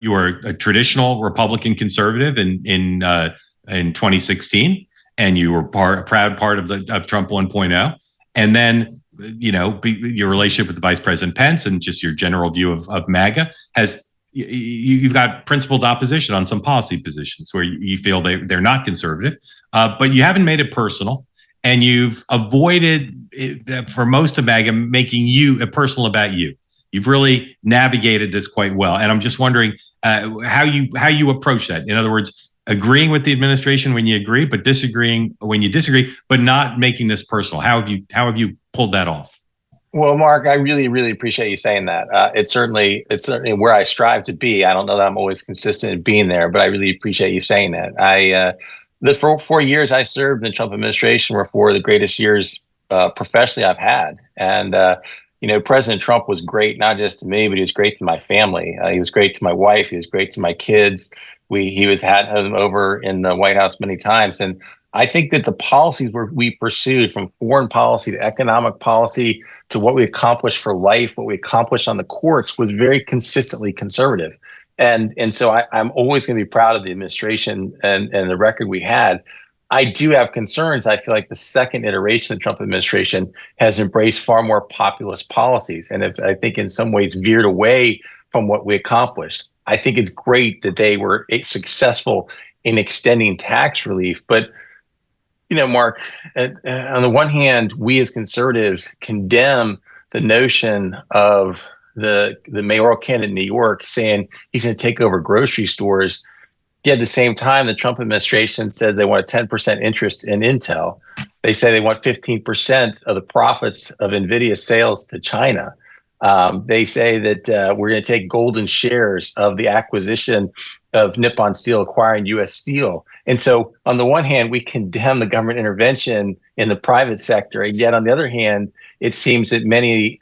You were a traditional Republican conservative in 2016, and you were a proud part of Trump 1.0. And then, your relationship with the Vice President Pence and just your general view of MAGA you've got principled opposition on some policy positions where you feel they're not conservative, but you haven't made it personal, and you've avoided for most of MAGA making you personal about you. You've really navigated this quite well, and I'm just wondering how you approach that. In other words, agreeing with the administration when you agree, but disagreeing when you disagree, but not making this personal. How have you pulled that off? Well, Mark, I really, really appreciate you saying that. It's certainly where I strive to be. I don't know that I'm always consistent in being there, but I really appreciate you saying that. The 4 years I served in the Trump administration were 4 of the greatest years professionally I've had. And, President Trump was great, not just to me, but he was great to my family. He was great to my wife. He was great to my kids. He had him over in the White House many times. And I think that the policies we pursued, from foreign policy to economic policy to what we accomplished for life, what we accomplished on the courts, was very consistently conservative. And so I'm always going to be proud of the administration and the record we had. I do have concerns. I feel like the second iteration of the Trump administration has embraced far more populist policies, and I think in some ways veered away from what we accomplished. I think it's great that they were successful in extending tax relief, but Mark, on the one hand, we as conservatives condemn the notion of the mayoral candidate in New York saying he's going to take over grocery stores. Yet at the same time, the Trump administration says they want a 10% interest in Intel. They say they want 15% of the profits of NVIDIA sales to China. They say that we're going to take golden shares of the acquisition of Nippon Steel acquiring U.S. Steel. And so on the one hand, we condemn the government intervention in the private sector. And yet on the other hand, it seems that many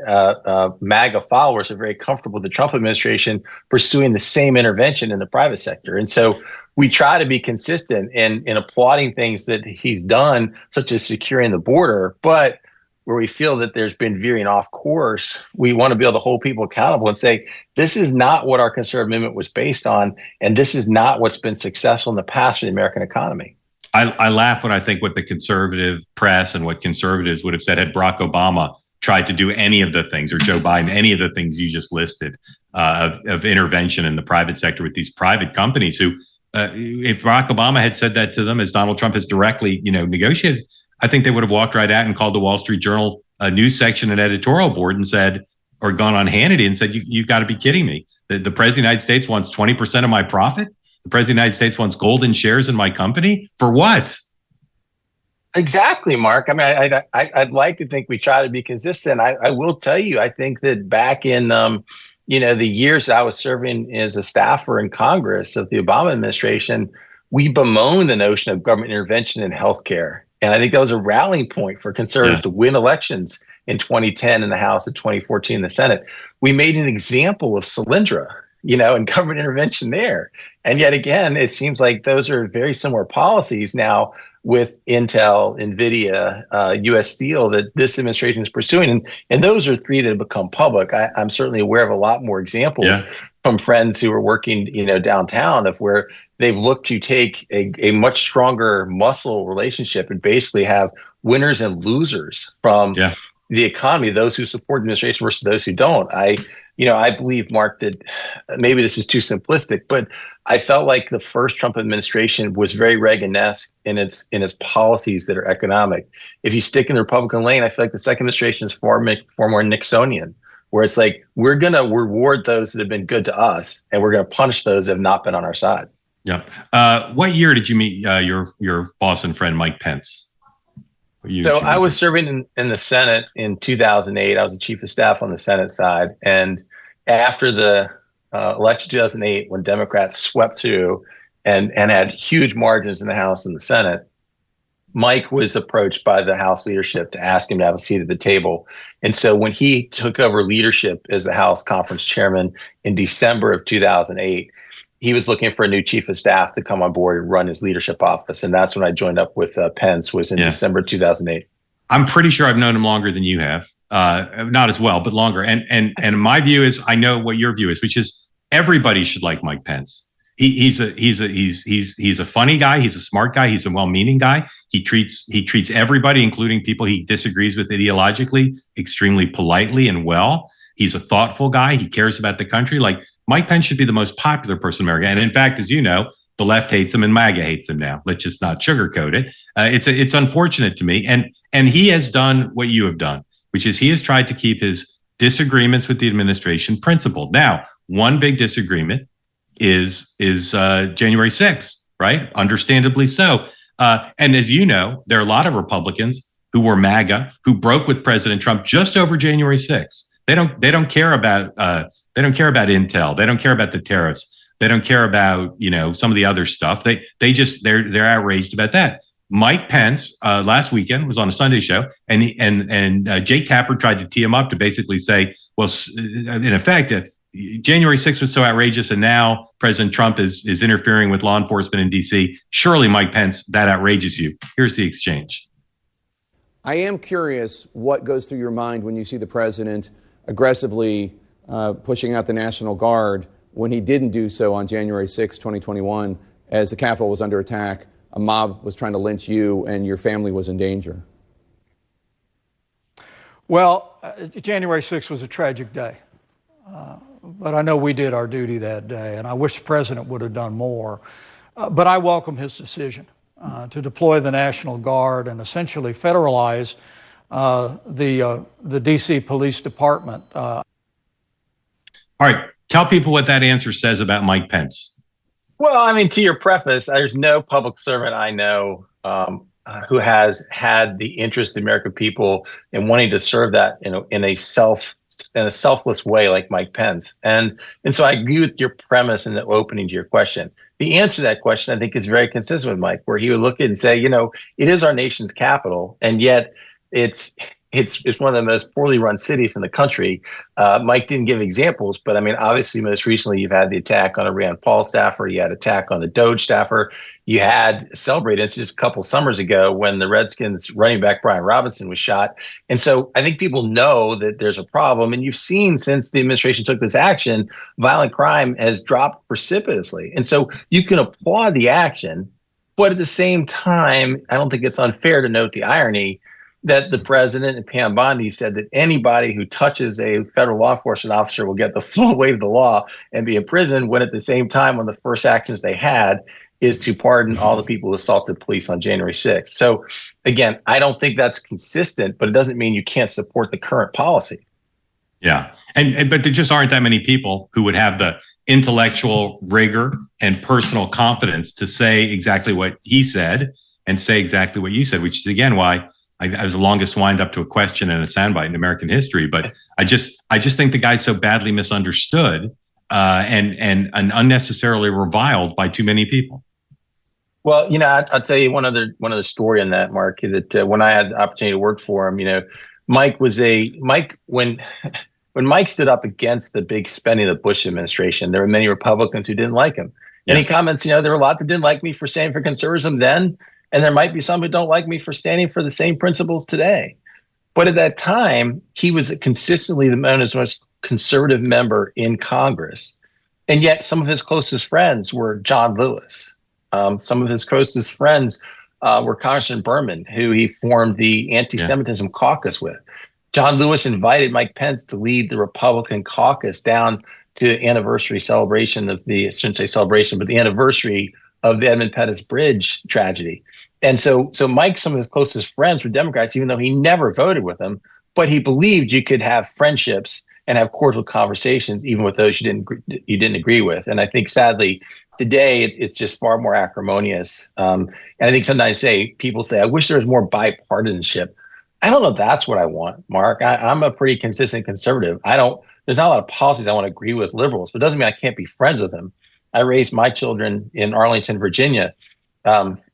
MAGA followers are very comfortable with the Trump administration pursuing the same intervention in the private sector. And so we try to be consistent in applauding things that he's done, such as securing the border. But where we feel that there's been veering off course, we want to be able to hold people accountable and say, this is not what our conservative amendment was based on, and this is not what's been successful in the past for the American economy. I laugh when I think what the conservative press and what conservatives would have said had Barack Obama tried to do any of the things, or Joe Biden, any of the things you just listed of intervention in the private sector with these private companies who, if Barack Obama had said that to them, as Donald Trump has directly, negotiated, I think they would have walked right out and called the Wall Street Journal news section and editorial board and said, or gone on Hannity and said, you've got to be kidding me. The President of the United States wants 20% of my profit. The President of the United States wants golden shares in my company. For what? Exactly, Mark. I mean, I'd like to think we try to be consistent. I will tell you, I think that back in, the years I was serving as a staffer in Congress of the Obama administration, we bemoaned the notion of government intervention in healthcare. And I think that was a rallying point for conservatives to win elections in 2010 in the House, and 2014 in the Senate. We made an example of Solyndra, and government intervention there. And yet again, it seems like those are very similar policies now with Intel, NVIDIA, U.S. Steel that this administration is pursuing. And those are 3 that have become public. I'm certainly aware of a lot more examples from friends who are working, downtown, of where they've looked to take a much stronger muscle relationship and basically have winners and losers from the economy, those who support the administration versus those who don't. I believe, Mark, that maybe this is too simplistic, but I felt like the first Trump administration was very Reagan-esque in its policies that are economic. If you stick in the Republican lane, I feel like the second administration is far more Nixonian, where it's like, we're going to reward those that have been good to us, and we're going to punish those that have not been on our side. Yeah. What year did you meet your boss and friend, Mike Pence? So I was serving in the Senate in 2008. I was the chief of staff on the Senate side. And after the election 2008, when Democrats swept through and had huge margins in the House and the Senate, Mike was approached by the House leadership to ask him to have a seat at the table. And so when he took over leadership as the House conference chairman in December of 2008, he was looking for a new chief of staff to come on board and run his leadership office. And that's when I joined up with Pence, was in December 2008. I'm pretty sure I've known him longer than you have. Not as well, but longer. And my view is, I know what your view is, which is Everybody should like Mike Pence. He's a funny guy. He's a smart guy. He's a well-meaning guy. He treats everybody, including people he disagrees with ideologically, extremely politely and well. He's a thoughtful guy. He cares about the country. Like, Mike Pence should be the most popular person in America. And in fact, as you know, the left hates him and MAGA hates him now. Let's just not sugarcoat it. It's unfortunate to me. And he has done what you have done, which is he has tried to keep his disagreements with the administration principled. Now, one big disagreement is January 6th, right? Understandably so. And as you know, there are a lot of Republicans who were MAGA who broke with President Trump just over January 6th. They don't care about intel. They don't care about the tariffs. They don't care about some of the other stuff. They're outraged about that. Mike Pence last weekend was on a Sunday show, and Jake Tapper tried to tee him up to basically say, well, in effect, January 6th was so outrageous, and now President Trump is interfering with law enforcement in D.C. Surely, Mike Pence, that outrages you. Here's the exchange. I am curious what goes through your mind when you see the president aggressively pushing out the National Guard when he didn't do so on January 6, 2021, as the Capitol was under attack, a mob was trying to lynch you, and your family was in danger. Well, January 6th was a tragic day. But I know we did our duty that day, and I wish the president would have done more. But I welcome his decision to deploy the National Guard and essentially federalize the D.C. Police Department. All right. Tell people what that answer says about Mike Pence. Well, I mean, to your preface, there's no public servant I know who has had the interest of the American people in wanting to serve that, in a selfless way like Mike Pence. And so I agree with your premise in the opening to your question. The answer to that question, I think, is very consistent with Mike, where he would look at it and say, it is our nation's capital, and yet it's one of the most poorly run cities in the country. Mike didn't give examples, but I mean, obviously, most recently, you've had the attack on a Rand Paul staffer. You had attack on the Doge staffer. You had celebrated incidents a couple summers ago when the Redskins running back Brian Robinson was shot. And so I think people know that there's a problem. And you've seen since the administration took this action, violent crime has dropped precipitously. And so you can applaud the action, but at the same time, I don't think it's unfair to note the irony that the president and Pam Bondi said that anybody who touches a federal law enforcement officer will get the full weight of the law and be imprisoned, when at the same time, one of the first actions they had is to pardon all the people who assaulted police on January 6th. So again, I don't think that's consistent, but it doesn't mean you can't support the current policy. Yeah. But there just aren't that many people who would have the intellectual rigor and personal confidence to say exactly what he said and say exactly what you said, which is, again, why I was the longest wind up to a question and a soundbite in American history. But I just think the guy's so badly misunderstood and unnecessarily reviled by too many people. Well, I'll tell you one other story on that, Mark, that when I had the opportunity to work for him, Mike when Mike stood up against the big spending of the Bush administration, there were many Republicans who didn't like him. Yeah. And he comments, there were a lot that didn't like me for standing for conservatism then, and there might be some who don't like me for standing for the same principles today. But at that time, he was consistently known as the most conservative member in Congress. And yet some of his closest friends were John Lewis. Some of his closest friends were Congressman Berman, who he formed the anti-Semitism caucus with. John Lewis invited Mike Pence to lead the Republican caucus down to the anniversary celebration of I shouldn't say celebration, but the anniversary of the Edmund Pettus Bridge tragedy. And so Mike, some of his closest friends were Democrats, even though he never voted with them, but he believed you could have friendships and have cordial conversations even with those you didn't agree with. And I think sadly today it's just far more acrimonious. And I think sometimes people say, I wish there was more bipartisanship. I don't know if that's what I want, Mark. I'm a pretty consistent conservative. There's not a lot of policies I want to agree with liberals, but it doesn't mean I can't be friends with them. I raised my children in Arlington, Virginia.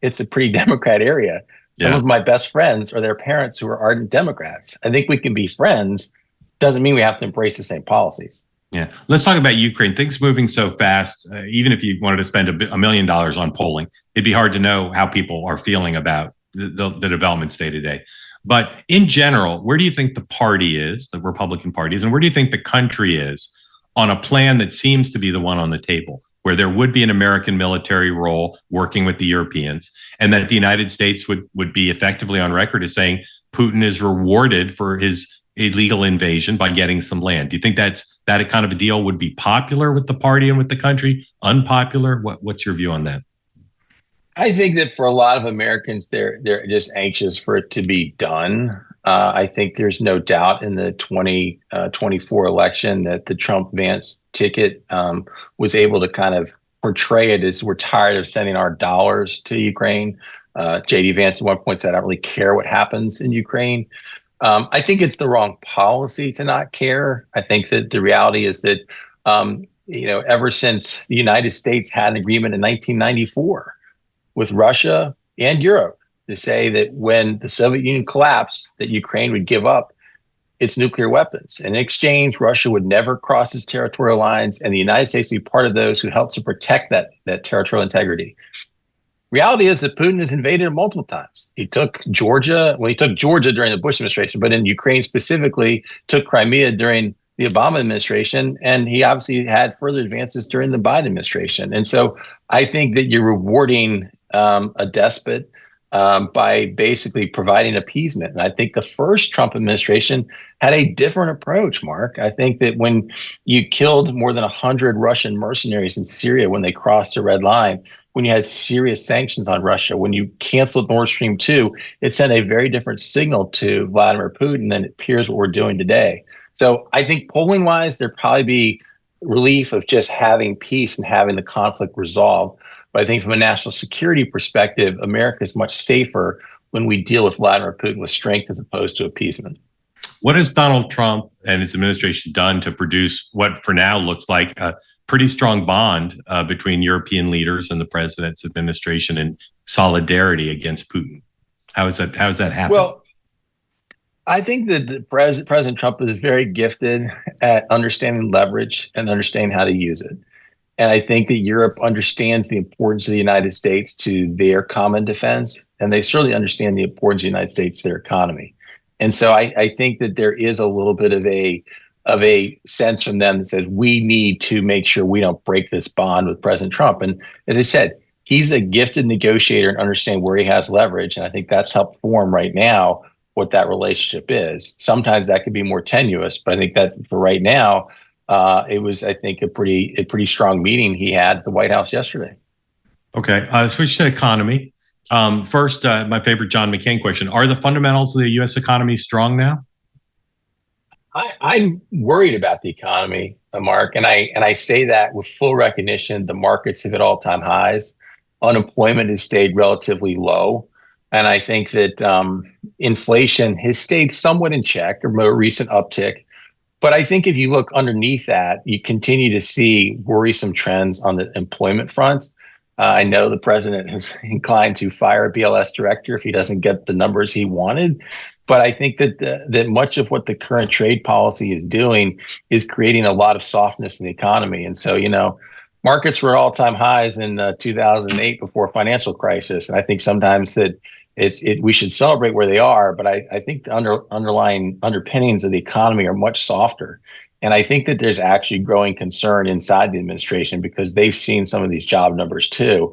It's a pretty Democrat area. Some of my best friends are their parents who are ardent Democrats. I think we can be friends. Doesn't mean we have to embrace the same policies. Yeah. Let's talk about Ukraine. Things moving so fast. Even if you wanted to spend $1 million on polling, it'd be hard to know how people are feeling about the developments day to day. But in general, where do you think the party is, the Republican Party is, and where do you think the country is on a plan that seems to be the one on the table, where there would be an American military role working with the Europeans, and that the United States would be effectively on record as saying Putin is rewarded for his illegal invasion by getting some land. Do you think that kind of a deal would be popular with the party and with the country? Unpopular? What's your view on that? I think that for a lot of Americans, they're just anxious for it to be done. I think there's no doubt in the 2024 election that the Trump-Vance ticket was able to kind of portray it as we're tired of sending our dollars to Ukraine. J.D. Vance at one point said, I don't really care what happens in Ukraine. I think it's the wrong policy to not care. I think that the reality is that, ever since the United States had an agreement in 1994 with Russia and Europe to say that when the Soviet Union collapsed, that Ukraine would give up its nuclear weapons. In exchange, Russia would never cross its territorial lines, and the United States would be part of those who helped to protect that territorial integrity. Reality is that Putin has invaded multiple times. He took Georgia during the Bush administration, but in Ukraine specifically, took Crimea during the Obama administration, and he obviously had further advances during the Biden administration. And so I think that you're rewarding a despot by basically providing appeasement. And I think the first Trump administration had a different approach, Mark. I think that when you killed more than 100 Russian mercenaries in Syria when they crossed the red line, when you had serious sanctions on Russia, when you canceled Nord Stream 2, it sent a very different signal to Vladimir Putin than it appears what we're doing today. So I think polling wise, there'd probably be relief of just having peace and having the conflict resolved. But I think from a national security perspective, America is much safer when we deal with Vladimir Putin with strength as opposed to appeasement. What has Donald Trump and his administration done to produce what for now looks like a pretty strong bond between European leaders and the president's administration in solidarity against Putin? How is that happening? Well, I think that President Trump is very gifted at understanding leverage and understanding how to use it. And I think that Europe understands the importance of the United States to their common defense, and they certainly understand the importance of the United States to their economy. And so I think that there is a little bit of a sense from them that says we need to make sure we don't break this bond with President Trump. And as I said, he's a gifted negotiator and understands where he has leverage. And I think that's helped form right now what that relationship is. Sometimes that could be more tenuous, but I think that for right now, it was, I think, a pretty strong meeting he had at the White House yesterday. Okay, switch to economy. First, my favorite John McCain question: are the fundamentals of the U.S. economy strong now? I'm worried about the economy, Mark, and I say that with full recognition. The markets have hit all-time highs. Unemployment has stayed relatively low. And I think that inflation has stayed somewhat in check, a more recent uptick. But I think if you look underneath that, you continue to see worrisome trends on the employment front. I know the president is inclined to fire a BLS director if he doesn't get the numbers he wanted. But I think that much of what the current trade policy is doing is creating a lot of softness in the economy. And so, markets were at all-time highs in 2008 before financial crisis. And I think sometimes that we should celebrate where they are, but I think the underlying underpinnings of the economy are much softer. And I think that there's actually growing concern inside the administration because they've seen some of these job numbers too.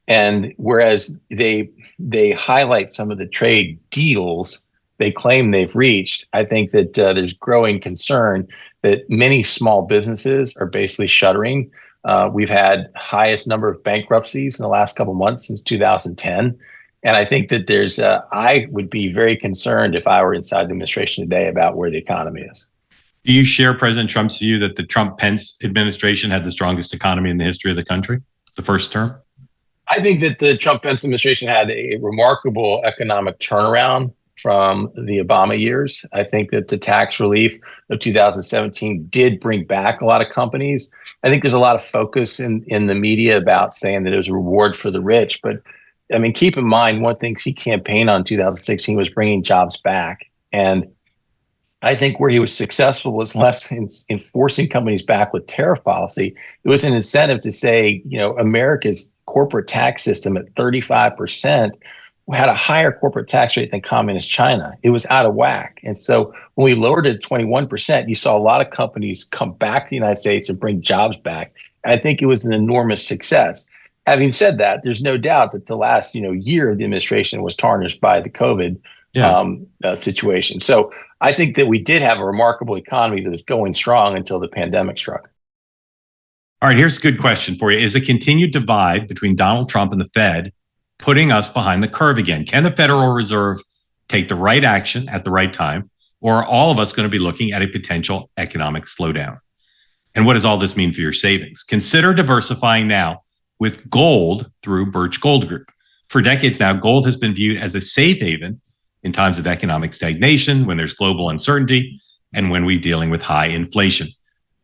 And whereas they highlight some of the trade deals they claim they've reached, I think that there's growing concern that many small businesses are basically shuttering. We've had highest number of bankruptcies in the last couple of months since 2010. And I think that I would be very concerned if I were inside the administration today about where the economy is. Do you share President Trump's view that the Trump-Pence administration had the strongest economy in the history of the country, the first term? I think that the Trump-Pence administration had a remarkable economic turnaround from the Obama years. I think that the tax relief of 2017 did bring back a lot of companies. I think there's a lot of focus in the media about saying that it was a reward for the rich. But I mean, keep in mind, one thing he campaigned on in 2016 was bringing jobs back. And I think where he was successful was less in forcing companies back with tariff policy. It was an incentive to say, America's corporate tax system at 35% had a higher corporate tax rate than communist China. It was out of whack. And so when we lowered it to 21%, you saw a lot of companies come back to the United States and bring jobs back. And I think it was an enormous success. Having said that, there's no doubt that the last year of the administration was tarnished by the COVID situation. So I think that we did have a remarkable economy that was going strong until the pandemic struck. All right, here's a good question for you. Is a continued divide between Donald Trump and the Fed putting us behind the curve again? Can the Federal Reserve take the right action at the right time? Or are all of us going to be looking at a potential economic slowdown? And what does all this mean for your savings? Consider diversifying now with gold through Birch Gold Group. For decades now, gold has been viewed as a safe haven in times of economic stagnation, when there's global uncertainty, and when we're dealing with high inflation.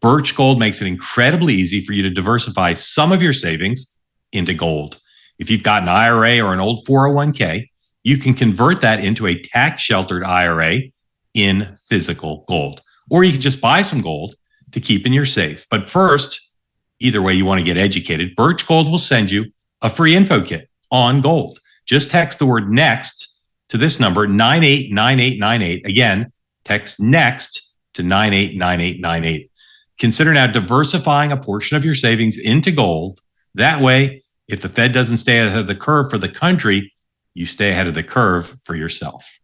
Birch Gold makes it incredibly easy for you to diversify some of your savings into gold. If you've got an IRA or an old 401k, you can convert that into a tax-sheltered IRA in physical gold. Or you can just buy some gold to keep in your safe. But first, either way you want to get educated, Birch Gold will send you a free info kit on gold. Just text the word NEXT to this number, 989898. Again, text NEXT to 989898. Consider now diversifying a portion of your savings into gold. That way, if the Fed doesn't stay ahead of the curve for the country, you stay ahead of the curve for yourself.